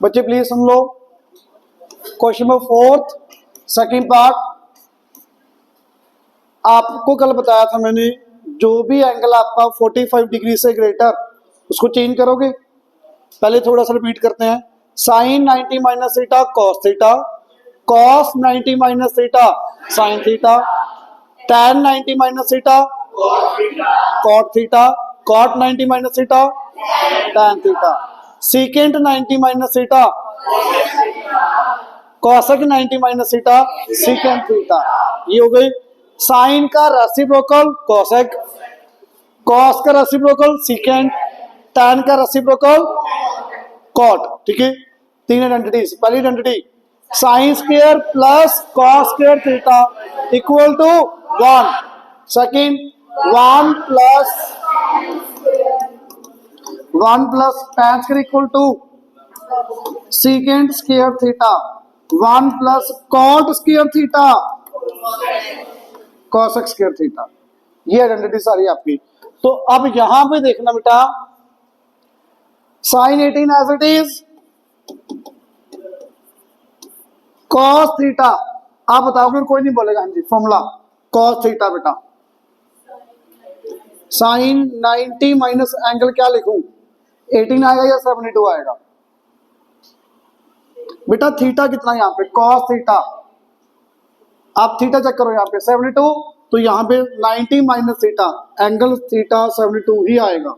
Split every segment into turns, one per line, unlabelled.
बच्चे please soon low, question number fourth second part. आपको कल बताया था मैंने, जो भी एंगल आपका 45 डिग्री से ग्रेटर उसको चेंज करोगे। पहले थोड़ा सा रिपीट करते हैं। Sine 90 minus theta cos theta, cos 90 minus theta sine theta, tan 90 minus theta cot theta, cot 90 minus theta tan theta, secant 90 minus theta cosec 90 minus theta secant theta. ये हो गई साइन का रेसिप्रोकल कॉसेक, कॉस का reciprocal secant, tan का reciprocal cot. ठीक है, तीन identities. पहली identity sine square plus cos square theta equal to 1। Second 1 plus tan square equal to secant square theta 1 plus cot square theta cosec square theta. ये identity सारी आपकी। तो अब यहां पे देखना बेटा, sine 18 as it is, cos theta. आप बताओगे, कोई नहीं बोलेगा। हाँ जी, फॉर्मूला कॉस थीटा बेटा, साइन 90 माइनस एंगल क्या लिखूं, 18 आएगा या 72 आएगा बेटा? थीटा कितना यहां पे, कॉस थीटा। आप थीटा चेक करो यहां पे 72, तो यहां पे 90 माइनस थीटा, एंगल थीटा 72 ही आएगा।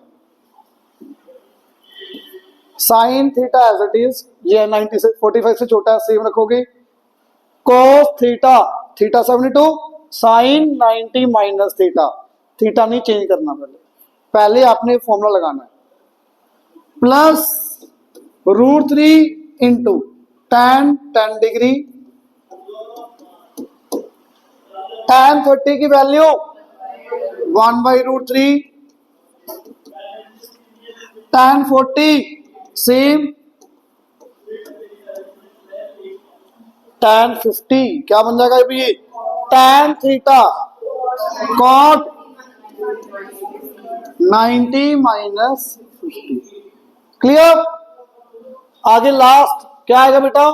Sine theta as it is, ये 90 से 45 से छोटा है, सेम रखोगे। Cos theta, theta 72, sine 90 minus theta, theta नहीं चेंज करना, पहले आपने फॉर्मूला लगाना है। Plus √3 into tan 10 degree, tan 30 की वैल्यू 1/√3, tan 40 सेम, tan 50 क्या बन जाएगा ये, tan theta cot 90 minus 50। Clear? आगे लास्ट क्या आएगा बेटा,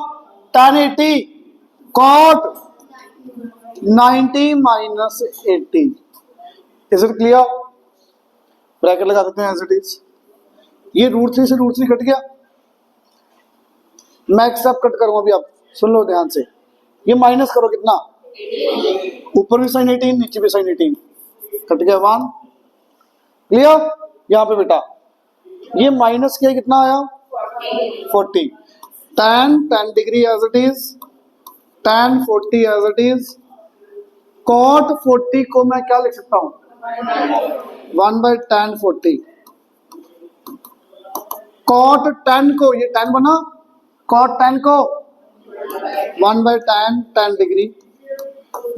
tan 80 cot 90 minus 80। Is it clear? Bracket लगा देते हैं एज इट इज। ये √3 से √3 कट गया, मैं एक स्टेप कट करूंगा अभी, आप सुन लो ध्यान से। ये माइनस करो कितना, ऊपर भी साइन 18 नीचे भी साइन 18, कट गया 1। क्लियर? यहां पे बेटा ये माइनस किया, कितना आया 40, tan 10 degree as it is, tan 40 as it is, cot 40 को मैं क्या लिख सकता हूं, 1/tan 40, cot 10 को, ये 10 बना, cot 10 को 1/tan 10 डिग्री।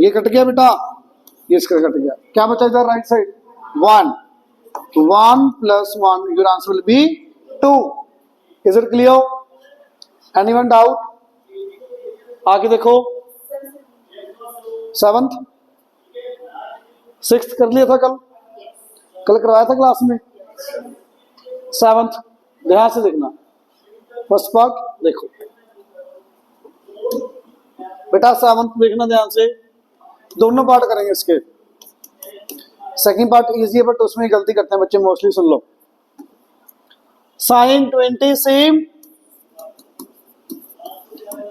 ये कट गया बेटा, ये इसका कट गया, क्या बचा इधर right side 1, 1 plus 1, your answer will be 2। Is it clear? Anyone doubt? आगे देखो, 7th 6th कर लिया था कल करवाया था क्लास में। 7th ध्यान से देखना, फर्स्ट पार्ट देखो बेटा, 7th देखना ध्यान से, दोनों पार्ट करेंगे इसके। सेकंड पार्ट इजी है बट उसमें गलती करते हैं बच्चे मोस्टली, सुन लो। साइन 20 सेम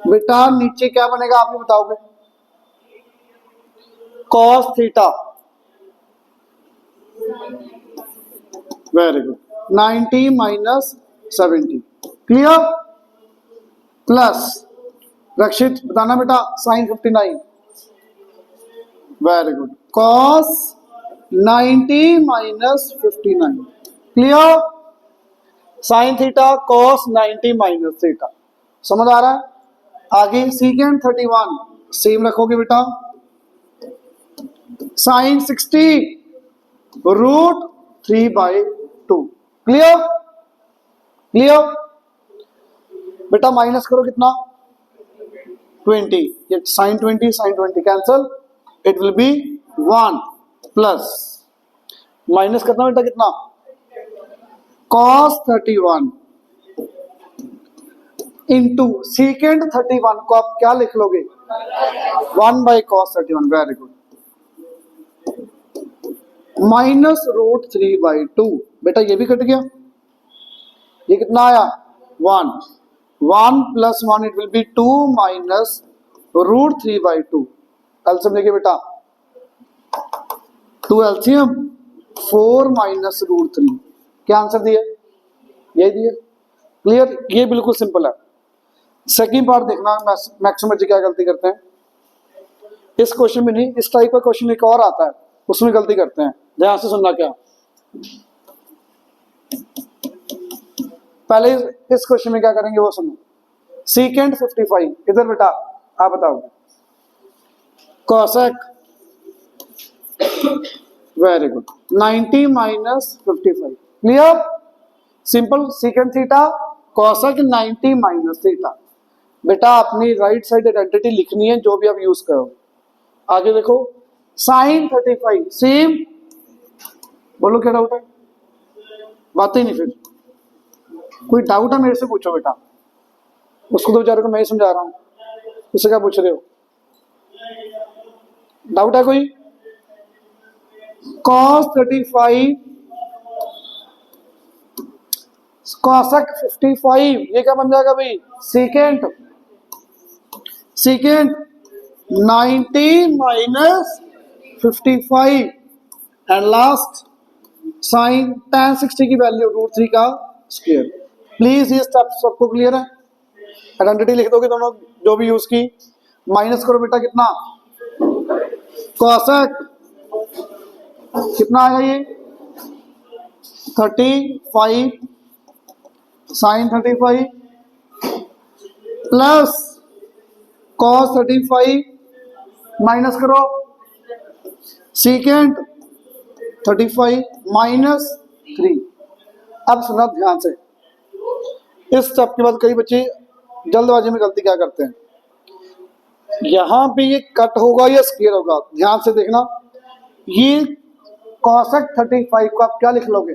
बेटा, नीचे क्या बनेगा आप ही बताओगे, cos theta, very good, 90 minus 70। Clear? Plus Rakshit बताना बेटा, sine 59, very good, cos 90 minus 59। Clear? Sine theta cos 90 minus theta, समझ आ रहा है? आगे सीकेंट 31 सेम रखोगे बेटा, साइन 60 √3/2। क्लियर? क्लियर बेटा? माइनस करो कितना 20, ये sine 20 cancel, it will be 1 plus minus करना बेटा कितना, cos 31 इंटू सीकेंड 31 को आप क्या लिख लोगे 1/cos 31, वेरी गुड, -√3/2। बेटा ये भी कट गया, ये कितना आया 1, 1 + 1 इट विल बी 2 -√3/2। एलसीएम देखिए बेटा, 2 एलसीएम 4 -√3, क्या आंसर दिया, ये दिया। क्लियर, ये बिल्कुल सिंपल है। सेकंड पार्ट देखना, मैक्सिमम बच्चे क्या गलती करते हैं इस क्वेश्चन में, नहीं इस टाइप का क्वेश्चन एक और आता है उसमें गलती करते हैं, ध्यान से सुनना। क्या पहले इस क्वेश्चन में क्या करेंगे वो सुनो। सीकेंड 55, इधर बेटा आप बताओ, cosec, very good, 90 - 55, clear, simple, secant theta cosec 90 - theta. बेटा अपनी राइट साइड आइडेंटिटी लिखनी है जो भी आप यूज करो। आगे देखो, साइन 35 सेम, बोलो क्या डाउट है, बात ही नहीं, फिर कोई डाउट है मेरे से पूछो बेटा, उसको तो बेचारे को मैं ही समझा रहा हूं, उससे क्या पूछ रहे हो, डाउट है कोई। cos 35 cosec 55, ये क्या बन जाएगा भाई, secant 90 - 55 and last sine tan 60 की वैल्यू √3 का स्क्वायर। प्लीज ये स्टेप सबको क्लियर है, आइडेंटिटी लिख दोगे दोनों जो भी यूज की, माइनस करो बेटा कितना, कोसेक कितना आया ये 35 साइन 35 प्लस cos 35 माइनस करो सीकेंट 35 -3। अब सुना ध्यान से, इस स्टेप के बाद कई बच्चे जल्दबाजी में गलती क्या करते हैं, यहां पे ये कट होगा या स्क्वायर होगा, ध्यान से देखना। ये cosec 35 को आप क्या लिख लोगे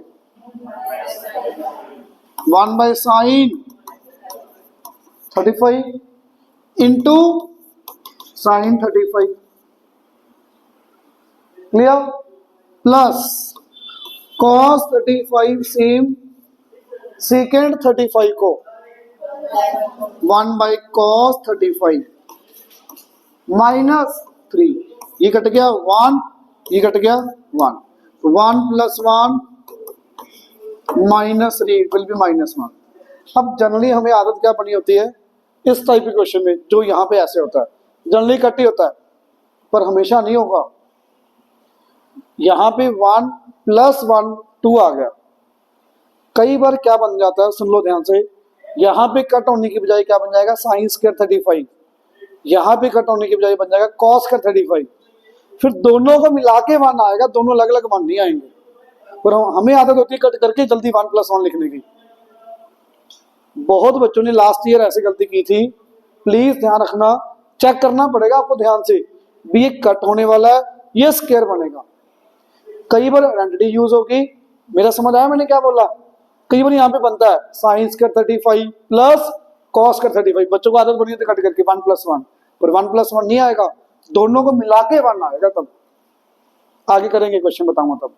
1/sin 35 into sine 35, clear, plus cos 35 same second 35 को 1/cos 35 -3, ये कट गया 1, ये कट गया 1, 1 + 1 -3 विल बी -1। अब जनरली हमें आदत क्या बनी होती है इस टाइप के क्वेश्चन में, जो यहाँ पे ऐसे होता है, जनरली कट ही होता है, पर हमेशा नहीं होगा। यहाँ पे 1 + 1 2 आ गया, कई बार क्या बन जाता है, सुन लो ध्यान से, यहाँ पे कट होने की बजाय क्या बन जाएगा साइन स्क्वायर 35, यहाँ पे कट होने की बजाय बन जाएगा कॉस स्क्वायर 35, फिर दोनों को मिला के 1 आएगा, दोनों अलग अलग 1 नहीं आएंगे, पर हमें आदत होती है कट करके जल्दी 1 + 1 लिखने की। बहुत बच्चों ने लास्ट ईयर ऐसी गलती की थी, प्लीज ध्यान रखना, चेक करना पड़ेगा आपको ध्यान से, भी ये कट होने वाला है, ये स्क्वायर बनेगा, कई बार आइडेंटिटी यूज होगी, मेरा समझ आया मैंने क्या बोला, कई बार यहाँ पे बनता है sine square 35 plus cos square 35, बच्चों को आदत बनी होती है कट करके 1 + 1, पर 1 + 1 नहीं आएगा, दोनों को मिला के 1 आएगा, तब आगे करेंगे क्वेश्चन बताऊंगा तब।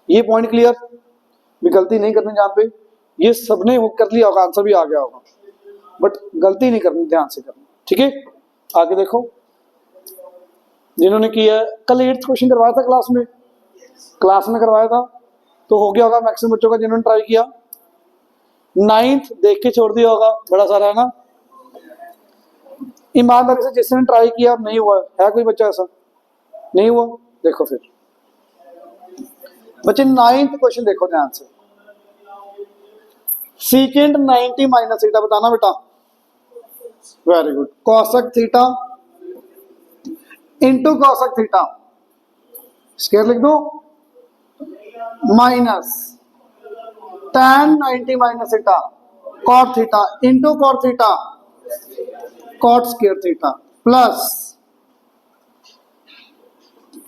ये पॉइंट क्लियर, भी गलती नहीं करनी, जहाँ पे ये सबने कर लिया होगा, आंसर भी आ गया होगा, बट गलती नहीं करनी, ध्यान से करनी, ठीक है। आगे देखो, जिन्होंने किया है, कल 8th क्वेश्चन करवाया था क्लास में करवाया था, तो हो गया होगा मैक्सिमम बच्चों का जिन्होंने ट्राई किया। 9th देख के छोड़ दिया होगा, बड़ा सारा है ना, ईमानदारी से जिसने ट्राई किया नहीं हुआ है कोई बच्चा ऐसा नहीं हुआ, देखो फिर बच्चे 9th क्वेश्चन देखो ध्यान से, सीकेंड 90 - थीटा बताना बेटा, very good, cosec theta into cosec theta, square लिख दो, minus tan 90 - theta cot theta into cot theta cot square theta plus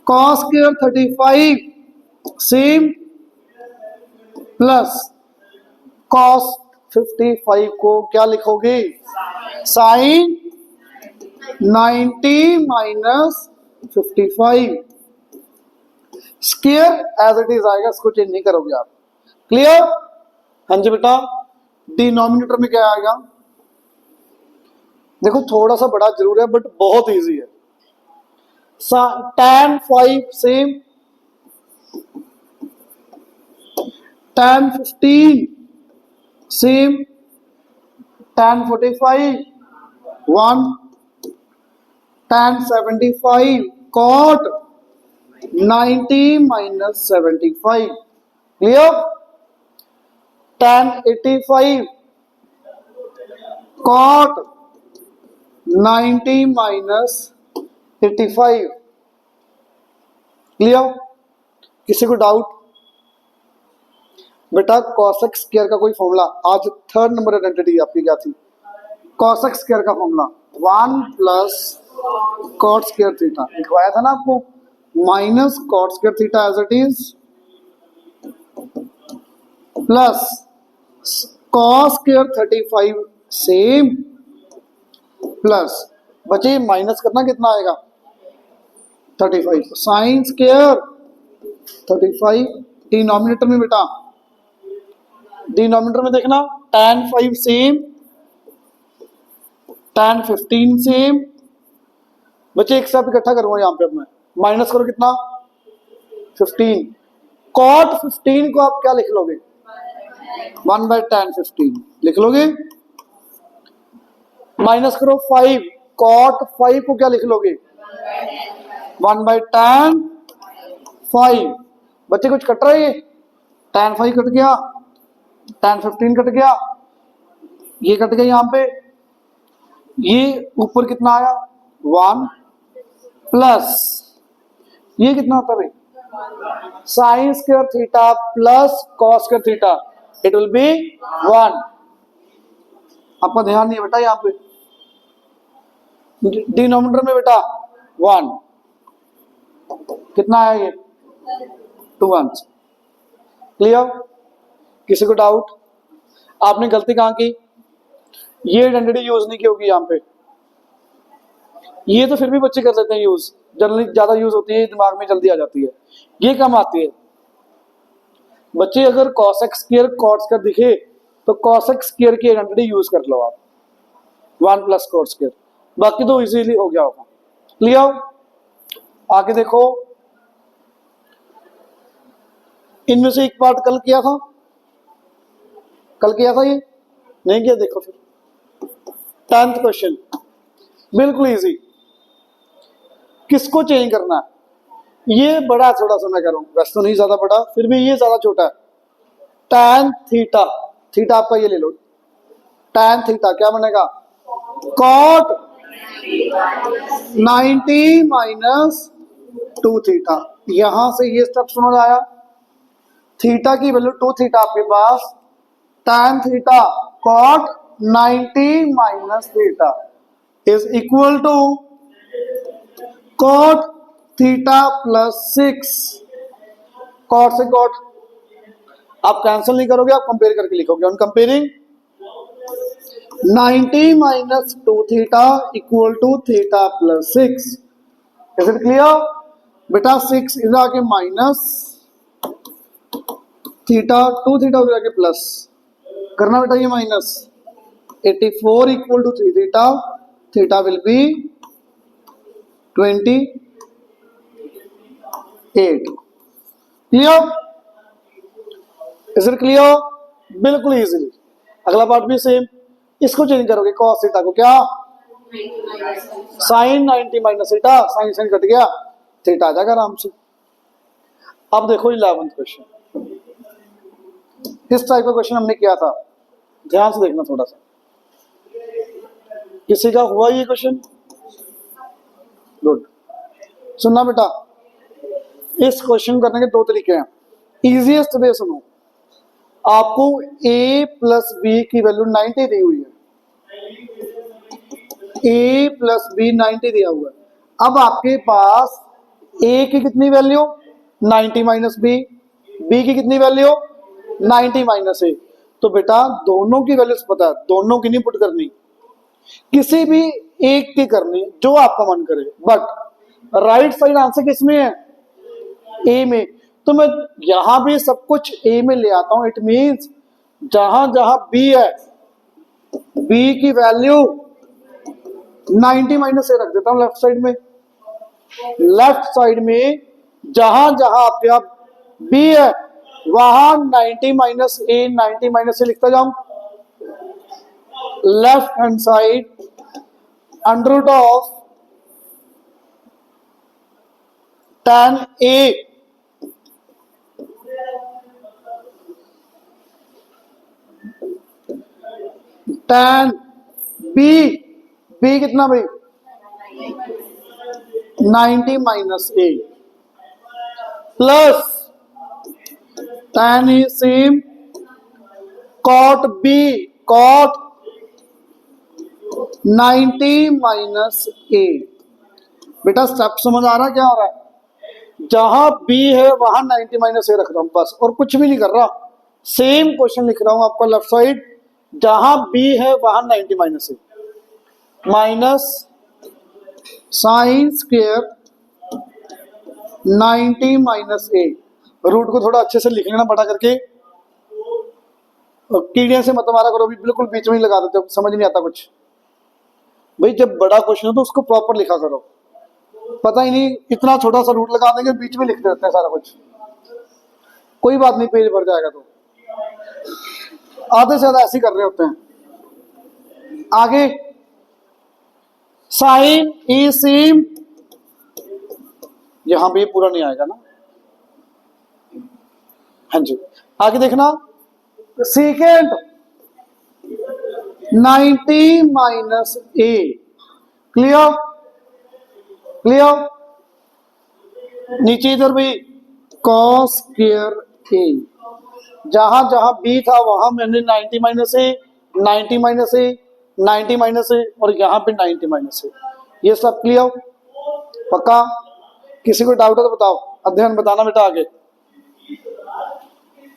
cos square 35 same plus cos 55 को क्या लिखोगे? Sine 90 minus 55 square as it is आएगा, इसको change नहीं करोगे आप। क्लियर? हाँ जी बेटा। डिनोमिनेटर में क्या आएगा? देखो थोड़ा सा बड़ा जरूर है बट बहुत इजी है। tan 5 same, tan 15 same, tan 45 1, tan 75 cot 90 minus 75। Clear? tan 85 cot 90 minus 85। Clear? किसी को डाउट? बेटा कॉसेक स्क्वायर का कोई फॉर्मूला, आज 3rd नंबर आइडेंटिटी आपकी क्या थी? कॉसेक स्क्वायर का formula 1 plus cot square theta लिखवाया था ना आपको, minus cot square theta as it is plus cos square 35 same plus बचे माइनस करना, कितना आएगा? 35 साइन स्क्वायर 35 डिनोमिनेटर में बेटा, डिनोमिनेटर में देखना tan 5 सेम, tan 15 सेम, बच्चे एक साथ इकट्ठा करूंगा यहां पे अब मैं, माइनस करो कितना? 15 cot 15 को आप क्या लिख लोगे? 1/tan 15 लिख लोगे। माइनस करो 5 cot 5 को क्या लिख लोगे? 1/tan 5। बच्चे कुछ कट रहा है? ये tan 5 कट गया, tan 15 कट गया, ये कट गया यहां पे, ये ऊपर कितना आया? 1 प्लस ये कितना होता है भाई? Sine square theta plus cos square theta, it will be 1। आपका ध्यान नहीं है बेटा यहां पे, डिनोमिनेटर में बेटा 1, कितना आया ये? 2 1। क्लियर? किसी को डाउट? आपने गलती कहां की? ये आइडेंटिटी यूज नहीं की होगी यहां पे, ये तो फिर भी बच्चे कर लेते हैं यूज, जनरली ज्यादा यूज होती है, दिमाग में जल्दी आ जाती है, ये कम आती है। बच्चे अगर कॉसेक स्क्वायर कॉट स्क्वायर दिखे तो कॉसेक स्क्वायर की आइडेंटिटी यूज कर लो आप, 1 प्लस कॉट स्क्वायर, बाकी तो इजीली हो गया होगा। क्लियर? आगे देखो, इनमें से एक पार्ट कल किया था, कल किया था, ये नहीं किया? देखो फिर 10th क्वेश्चन बिल्कुल इजी। किसको चेंज करना है? ये बड़ा थोड़ा सा मैं कह रहा हूं, वैसे तो नहीं ज्यादा बड़ा, फिर भी ये ज्यादा छोटा है। tan थीटा, थीटा आपका ये ले लो, tan थीटा क्या बनेगा? cot 90 minus 2 theta. यहां से ये स्टेप समझ आया, थीटा की वैल्यू 2 थीटा आपके पास, tan theta cot 90 minus theta is equal to cot theta plus 6। cot से cot आप कैंसिल नहीं करोगे, आप कंपेयर करके लिखोगे। On comparing 90 minus 2 theta equal to theta plus 6। Is it clear बेटा? 6 इधर आके माइनस थीटा, 2 थीटा उधर आके प्लस करना बेटा, ये minus 84 equal to 3 theta, theta will be 28। Clear? Is it clear? बिल्कुल इजीली। अगला पार्ट भी सेम, इसको चेंज करोगे, कॉस थीटा को क्या? Sine 90 minus theta, sine sine cut गया, थीटा आ जाएगा आराम से। अब देखो 11th क्वेश्चन, इस टाइप का क्वेश्चन हमने किया था, ध्यान से देखना थोड़ा सा। किसी का हुआ ये क्वेश्चन? गुड। सुनना बेटा, इस क्वेश्चन करने के 2 तरीके हैं। इजीएस्ट वे सुनो, आपको a प्लस बी की वैल्यू 90 दी हुई है, a प्लस बी 90 दिया हुआ है। अब आपके पास a की कितनी वैल्यू? 90 माइनस बी, b की कितनी वैल्यू? 90 माइनस ए। तो बेटा दोनों की वैल्यूज पता है, दोनों की नहीं पुट करनी, किसी भी एक की करनी जो आपका मन करे। बट राइट साइड आंसर किसमें है? ए में। तो मैं यहां भी सब कुछ ए में ले आता हूं। इट मींस जहां जहां बी है, बी की वैल्यू 90 माइनस ए रख देता हूं लेफ्ट साइड में। लेफ्ट साइड में जहां जहां आपके बी है वहां 90 माइनस ए, 90 माइनस ए लिखता जाऊं। Left hand side under root of tan A tan B, B कितना भाई? 90 minus A plus tan A same cot B, cot 90 minus A. बेटा स्टेप समझ आ रहा है क्या हो रहा है? जहां बी है वहां 90 माइनस ए रख रहा हूं बस, और कुछ भी नहीं कर रहा। सेम क्वेश्चन लिख रहा हूं आपका लेफ्ट साइड, जहां बी है वहां 90 माइनस ए माइनस साइन स्क्वायर 90 माइनस ए। रूट को थोड़ा अच्छे से लिख लेना बड़ा करके, कीड़े से मत मारा करो, भी बिल्कुल बीच में ही लगा देते हो, समझ नहीं आता कुछ। भाई जब बड़ा क्वेश्चन हो तो उसको प्रॉपर लिखा करो, पता ही नहीं इतना छोटा सा रूट लगा देंगे, बीच में लिख देते हैं सारा कुछ। कोई बात नहीं, पेज भर जाएगा। तो आधे से ज्यादा ऐसे कर रहे होते हैं। आगे साइन ई सेम, यहां भी पूरा नहीं आएगा ना। हाँ जी, आगे देखना सेकेंड 90 माइनस ए। क्लियर? क्लियर? नीचे इधर भी कॉस स्क्वायर ए, जहां जहां बी था वहां मैंने 90 माइनस ए, 90 माइनस ए, 90 माइनस ए, और यहां पे 90 माइनस ए। ये सब क्लियर? पक्का? किसी को डाउट है तो बताओ, अध्ययन बताना बेटा। आगे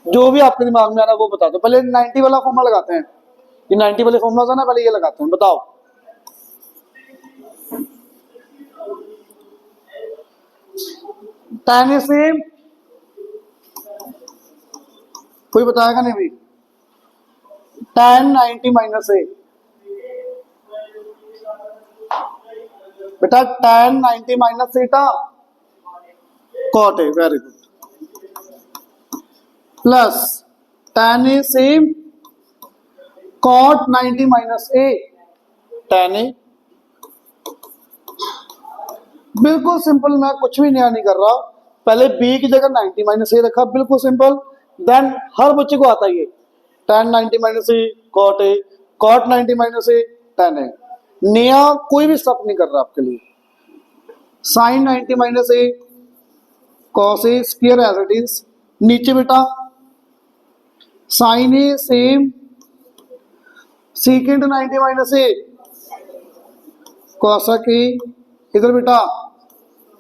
जो भी आपके दिमाग में आ रहा है वो बता दो। पहले 90 वाला फॉर्मूला लगाते हैं, ये 90 वाले फॉर्मूला था ना, पहले ये लगाते हैं। बताओ tan ए सेम, कोई बताएगा नहीं भाई? tan 90 माइनस ए, बेटा tan 90 minus theta cot A, very good, plus tan A same cot 90 minus A tan A. बिल्कुल सिंपल, मैं कुछ भी नया नहीं कर रहा। पहले b की जगह 90 माइनस ए रखा, बिल्कुल सिंपल। देन हर बच्चे को आता है ये tan 90 minus A cot A, cot 90 minus A tan ए। नया कोई भी स्टेप नहीं कर रहा आपके लिए। sin 90 minus A cos A square as it is. नीचे बेटा sin A same secant 90 minus A cosec A, इधर बेटा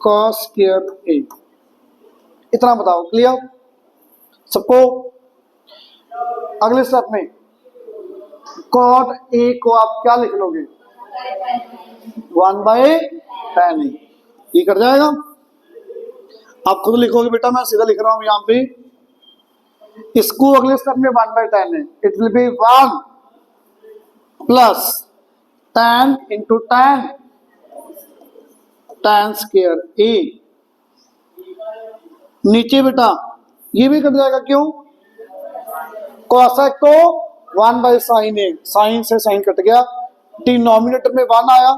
cos स्क्वायर ए। इतना बताओ, क्लियर सबको? अगले स्टेप में cot ए को आप क्या लिख लोगे? 1/tan ए। ये कर जाएगा? आप खुद लिखोगे बेटा, मैं सीधा लिख रहा हूं यहां पे। इसको अगले स्टेप में 1/tan A, it will be 1 plus tan into tan square A. नीचे बेटा ये भी कट जाएगा, क्यों? cosec को 1/sin ए, साइन से साइन कट गया, डिनोमिनेटर में 1 आया,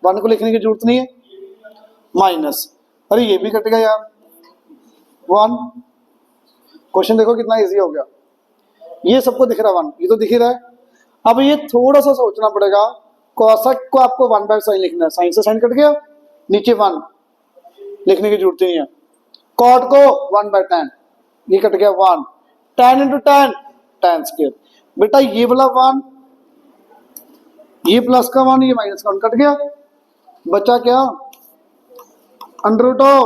1 को लिखने की जरूरत नहीं है, माइनस, अरे ये भी कट गया यार 1। क्वेश्चन देखो कितना इजी हो गया। ये सबको दिख रहा है 1, ये तो दिख ही रहा है। अब ये थोड़ा सा सोचना पड़ेगा। cosec को आपको 1/sin लिखना है, साइन से साइन कट गया, नीचे 1 लिखने की जरूरत नहीं है। cot को 1/tan, ये कट गया 1, tan इंटू tan स्क्वायर। बेटा ये वाला 1, ये प्लस का 1, ये माइनस का 1 कट गया, बचा क्या? Under root of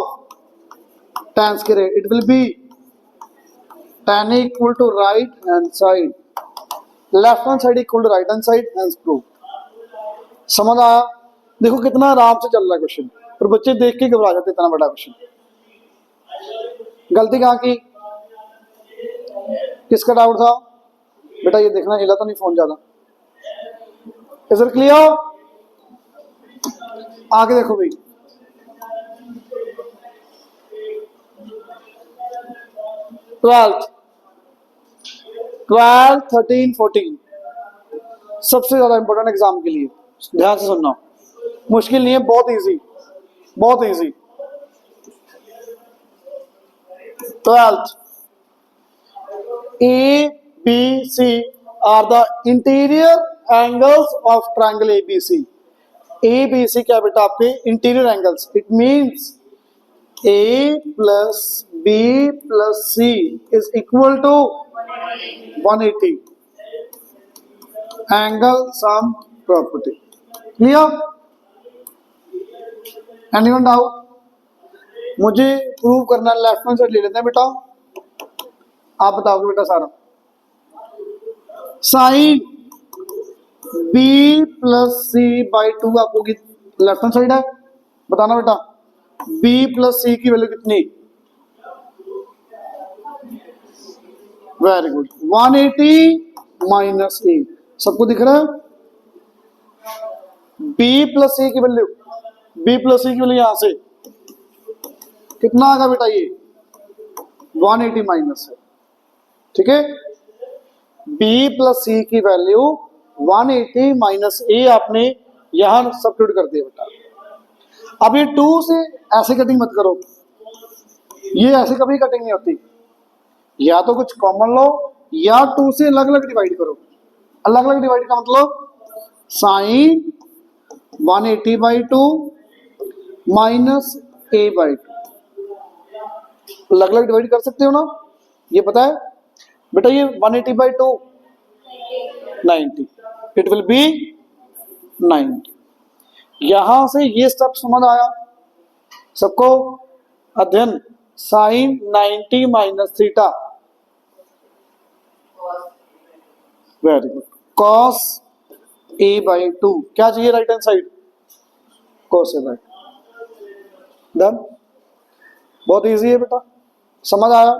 tan square. It will be tan equal to right hand side left hand side equal to right hand side, hence prove. समझ आया? देखो कितना आराम से चल रहा है क्वेश्चन, और बच्चे देख के घबरा जाते इतना बड़ा क्वेश्चन। गलती कहाँ की, किसका डाउट था बेटा? ये देखना, हिला तो नहीं फोन ज्यादा। Is it clear? आगे देखो भाई, ट्वेल्थ, 13, 14 सबसे ज्यादा इंपॉर्टेंट एग्जाम के लिए, ध्यान से सुनना। मुश्किल नहीं है, बहुत इजी, बहुत easy. 12th, A, B, C are the interior angles of triangle ABC. A, B, C क्या बेटा आपके interior angles. It means A plus B plus C is equal to 180 angle sum property. Clear? Anyone doubt? मुझे prove करना, left hand side ले लेते हैं बेटा, आप बताओगे बेटा सारा। Sine B plus C by 2 आपको लेफ्ट हैंड साइड है, बताना बेटा। B प्लस C की वैल्यू कितनी? Very good, 180 minus A। सबको दिख रहा है? B प्लस C की वैल्यू, B प्लस C की वैल्यू यहां से कितना आएगा बेटा? ये 180 माइनस है, ठीक है। B प्लस C की वैल्यू 180 माइनस A आपने यहां सब्स्टिट्यूट कर दिया बेटा। अब ये 2 से ऐसे कटिंग मत करो, ये ऐसे कभी कटिंग नहीं होती। या तो कुछ कॉमन लो या 2 से अलग अलग डिवाइड करो। अलग अलग डिवाइड का मतलब sine 180 by 2 minus A by 2, अलग अलग डिवाइड कर सकते हो ना, ये पता है बेटा। ये 180 बाई 2 90, इट विल बी 90। यहां से ये स्टेप समझ आया सबको? अध्ययन sine 90 minus theta, very good, cos A by 2 क्या चाहिए right hand side? Cos A by 2। Done, बहुत इजी है बेटा, समझ आया?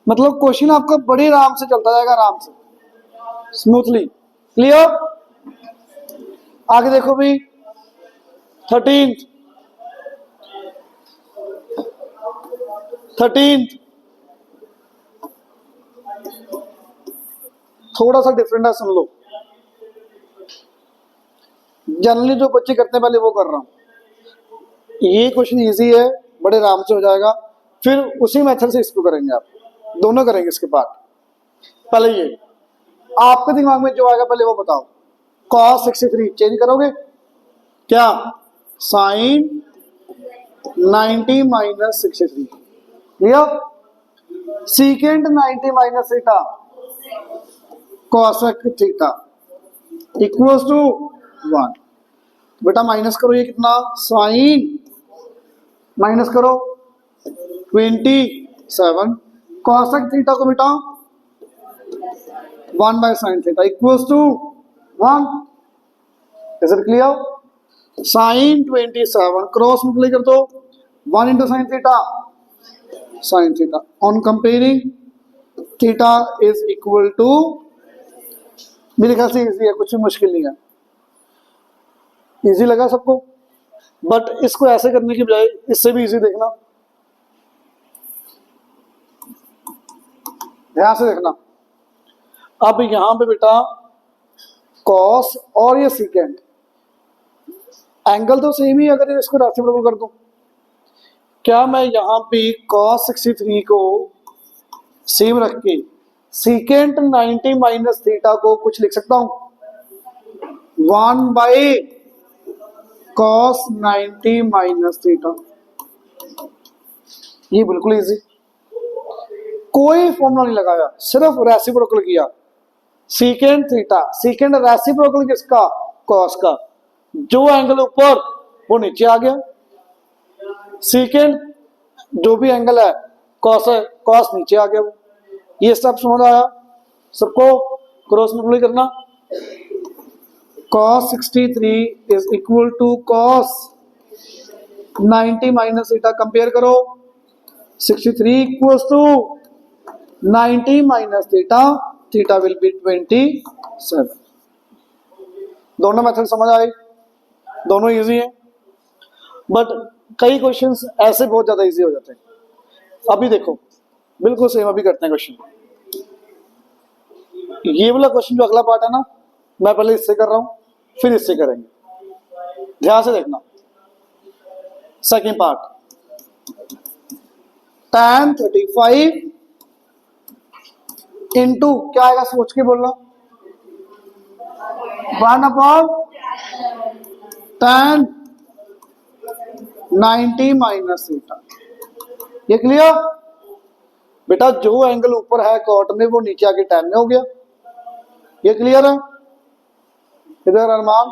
मतलब क्वेश्चन आपका बड़े आराम से चलता जाएगा, आराम से, स्मूथली। क्लियर? आगे देखो भाई, 13th थोड़ा सा डिफरेंट है, सुन लो। जनरली जो बच्चे करते हैं पहले वो कर रहा हूं। ये क्वेश्चन इजी है, बड़े आराम से हो जाएगा, फिर उसी मेथड से इसको करेंगे, आप दोनों करेंगे इसके बाद। पहले ये आपके दिमाग में जो आएगा पहले वो बताओ। cos 63 चेंज करोगे क्या? Sine 90 minus 63, clear? Secant 90 minus theta cosec theta equals to 1। बेटा माइनस करो, ये कितना? साइन माइनस करो 27 cosec थीटा को बेटा 1 by sine theta equals to 1। Is it clear? Sine 27 cross multiply कर दो, 1 into sine theta, sine theta. On comparing theta is equal to, मेरे ख्याल से इजी है, कुछ भी मुश्किल नहीं है। इजी लगा सबको? बट इसको ऐसे करने की बजाय इससे भी इजी देखना, ध्यान से देखना। अब यहां पे बेटा कॉस और ये सीकेंट एंगल तो सेम ही, अगर इसको रेसिप्रोकल कर दूं, क्या मैं यहां पे cos 63 को सेम रख के सीकेंट 90 माइनस थीटा को कुछ लिख सकता हूं? 1 बाई cos 90 माइनस थीटा। ये बिल्कुल इजी, कोई फॉर्मूला नहीं लगाया, सिर्फ रेसिप्रोकल किया। सीकेंट थीटा, सीकेंट रेसिप्रोकल किसका? कॉस का। जो एंगल ऊपर वो नीचे आ गया, सीकेंट जो भी एंगल है कॉस है, कॉस नीचे आ गया। वो ये सब समझ आया सबको? क्रॉस मल्टीप्लाई करना, cos 63 is equal to cos 90 minus theta. Compare करो, 63 equals to 90 minus theta, theta will be 27। दोनों मेथड समझ आए, दोनों इजी हैं, बट कई क्वेश्चंस ऐसे बहुत ज्यादा इजी हो जाते हैं। अभी देखो बिल्कुल सेम अभी करते हैं क्वेश्चन। ये वाला क्वेश्चन जो अगला पार्ट है ना, मैं पहले इससे कर रहा हूं, फिर इससे करेंगे, ध्यान से देखना। सेकेंड पार्ट, tan 35 इंटू क्या आएगा, सोच के बोलना, 1/tan 90 माइनस थीटा। ये क्लियर बेटा? जो एंगल ऊपर है कॉट में वो नीचे आके tan में हो गया। ये क्लियर है? इधर अरमान,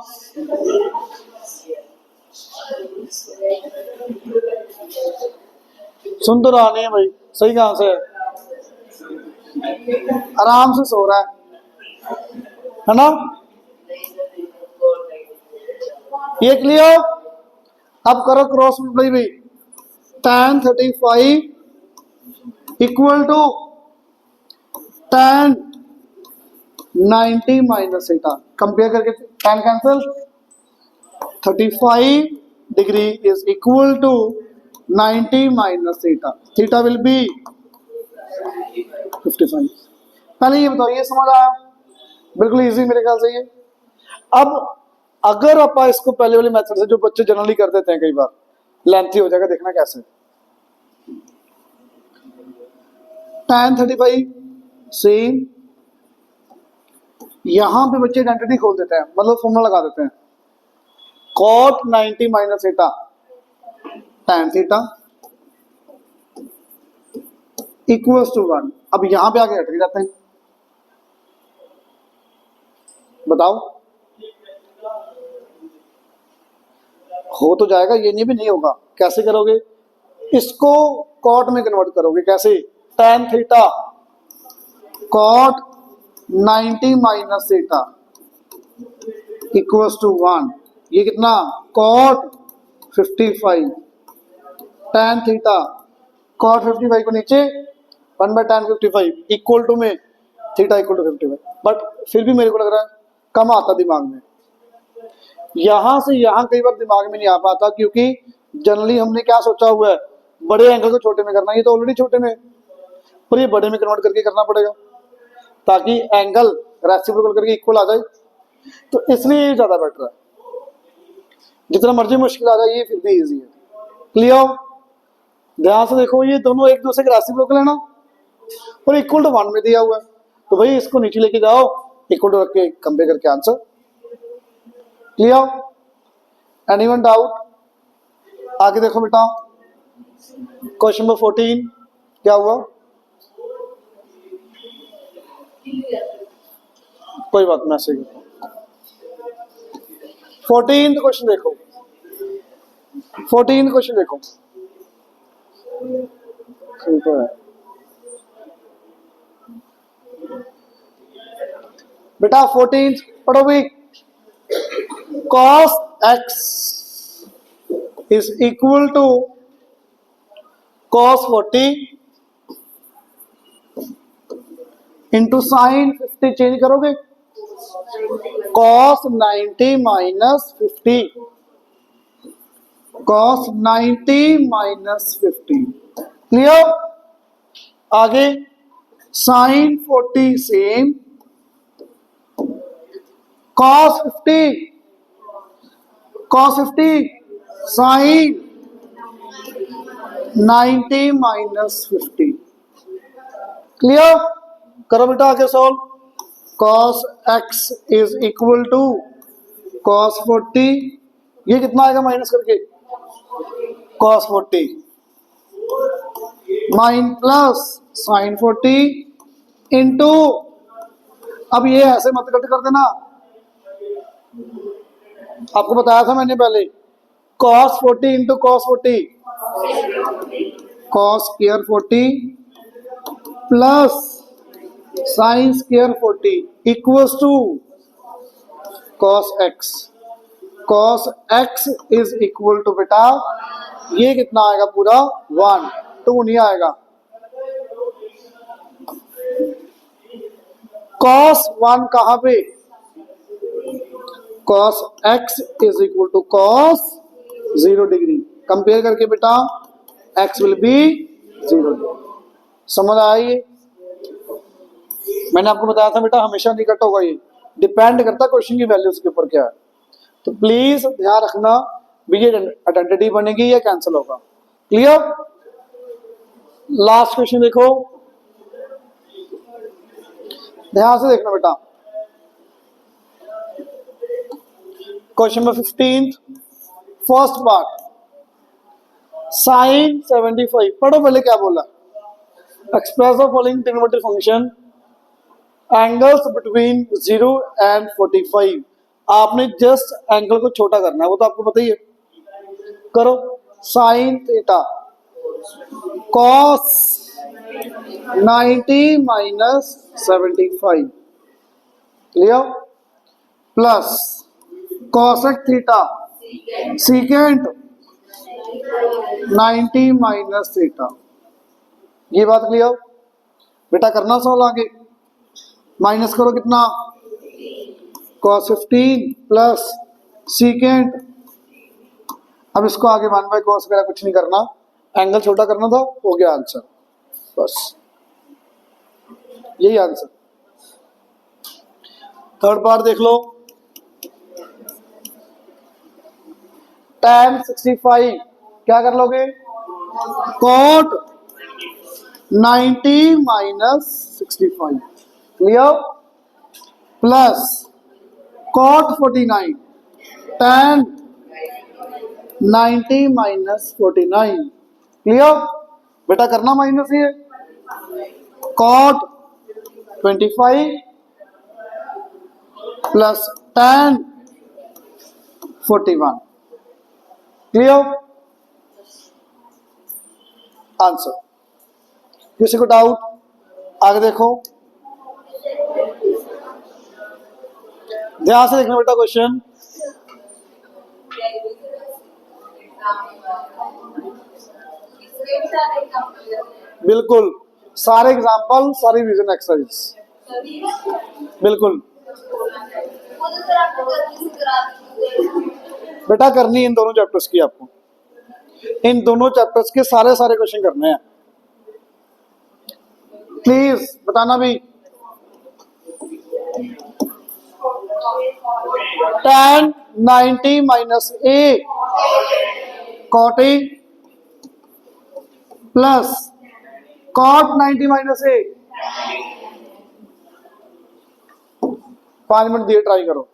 सुन तो रहा नहीं है भाई, सही कहां से है? आराम से सो रहा है ना? ये क्लियर? अब करो क्रॉस मल्टीप्लाई भी, tan 35 equal to tan 90 minus theta. Compare करके tan cancel, 35 degree is equal to 90 minus theta, theta will be 55। पहले ये बताओ, ये समझ आया? बिल्कुल इजी मेरे ख्याल से ये। अब अगर आप इसको पहले वाले मेथड से, जो बच्चे जनरली कर देते हैं, कई बार लेंथी हो जाएगा, देखना कैसे। tan 35 सेम, यहां पे बच्चे आइडेंटिटी खोल देते हैं, मतलब फॉर्मूला लगा देते हैं, cot 90 minus theta tan theta equals to 1। अब यहां पे आके हट जाते हैं, बताओ हो तो जाएगा, ये नहीं भी नहीं होगा। कैसे करोगे इसको? कॉट में कन्वर्ट करोगे, कैसे? tan theta cot 90 minus theta equals to 1। ये कितना? cot 55 tan थीटा cot 55 को नीचे 1/tan 55 इक्वल टू में थीटा इक्वल टू 55। बट फिर भी मेरे को लग रहा है कम आता दिमाग में, यहां से यहां कई बार दिमाग में नहीं आ पाता, क्योंकि जनरली हमने क्या सोचा हुआ है, बड़े एंगल को छोटे में करना। ये तो ऑलरेडी छोटे में, पर ये बड़े में कन्वर्ट करके करना पड़ेगा ताकि एंगल रेसिप्रोकल करके इक्वल आ जाए। तो इसलिए ये ज्यादा बेटर है। जितना मर्जी मुश्किल आ जाए, ये फिर भी इजी है। क्लियर? ध्यान से देखो, ये दोनों एक दूसरे के रेसिप्रोकल है ना, और इक्वल टू 1 में दिया हुआ है, तो भाई इसको नीचे लेके जाओ, इक्वल टू रख के कंपेयर करके आंसर। क्लियर? Anyone doubt? आगे देखो बेटा, क्वेश्चन नंबर 14 क्या हुआ? कोई बात, मैसेज 14 क्वेश्चन देखो, 14 क्वेश्चन देखो, सिंपल है बेटा। 14 पढ़ो भी, cos x is equal to cos 40 into sine 50। Change करोगे, cos 90 minus 50, cos 90 minus 50। Clear? आगे sine 40 same, cos 50 sine 90 minus 50। Clear? करो बेटा आगे solve. cos x is equal to cos 40, ये कितना आएगा माइनस करके? cos 40 minus plus sine 40 into, अब ये ऐसे मत कट कर देना, आपको बताया था मैंने पहले, cos 40 into cos 40, cos square 40 plus sine square 40 equals to cos x, cos x is equal to बेटा ये कितना आएगा पूरा 1, 2 नहीं आएगा। cos 1 कहां पे, cos x is equal to cos 0 degree, compare करके बेटा x विल बी 0 डिग्री। समझ आई? मैंने आपको बताया था बेटा हमेशा नहीं कट होगा, ये डिपेंड करता क्वेश्चन की वैल्यूज के ऊपर क्या है। तो प्लीज ध्यान रखना भी ये आइडेंटिटी बनेगी या कैंसिल होगा। क्लियर? लास्ट क्वेश्चन देखो, ध्यान से देखना बेटा। Question number 15 first part, sine 75। पढ़ो पहले क्या बोला, express the following trigonometric function angles between 0 and 45। आपने जस्ट एंगल को छोटा करना है, वो तो आपको पता ही है। करो sign theta cos 90 minus 75, clear, plus cosec theta secant 90 minus theta. ये बात क्लियर बेटा, करना सोल्व आगे, माइनस करो कितना cos 15 प्लस सीकेंट, अब इसको आगे 1/cos वगैरह कुछ नहीं करना, एंगल छोटा करना था, हो गया आंसर, बस यही आंसर। थर्ड पार्ट देख लो, tan 65 क्या कर लोगे, cot 90 minus 65, clear, plus cot 49 tan 90 minus 49, clear बेटा, करना माइनस ये cot 25 plus tan 41, clear, answer. किसी को डाउट? आगे देखो, ध्यान से देखना बेटा क्वेश्चन। बिल्कुल सारे एग्जांपल, सारी रिवीजन एक्सरसाइज, बिल्कुल बेटा करनी इन दोनों चैप्टर्स की, आपको इन दोनों चैप्टर्स के सारे क्वेश्चन करने हैं, प्लीज बताना भी। tan 90 minus a cot a plus cot 90 minus a, 5 minute दिए, ट्राई करो।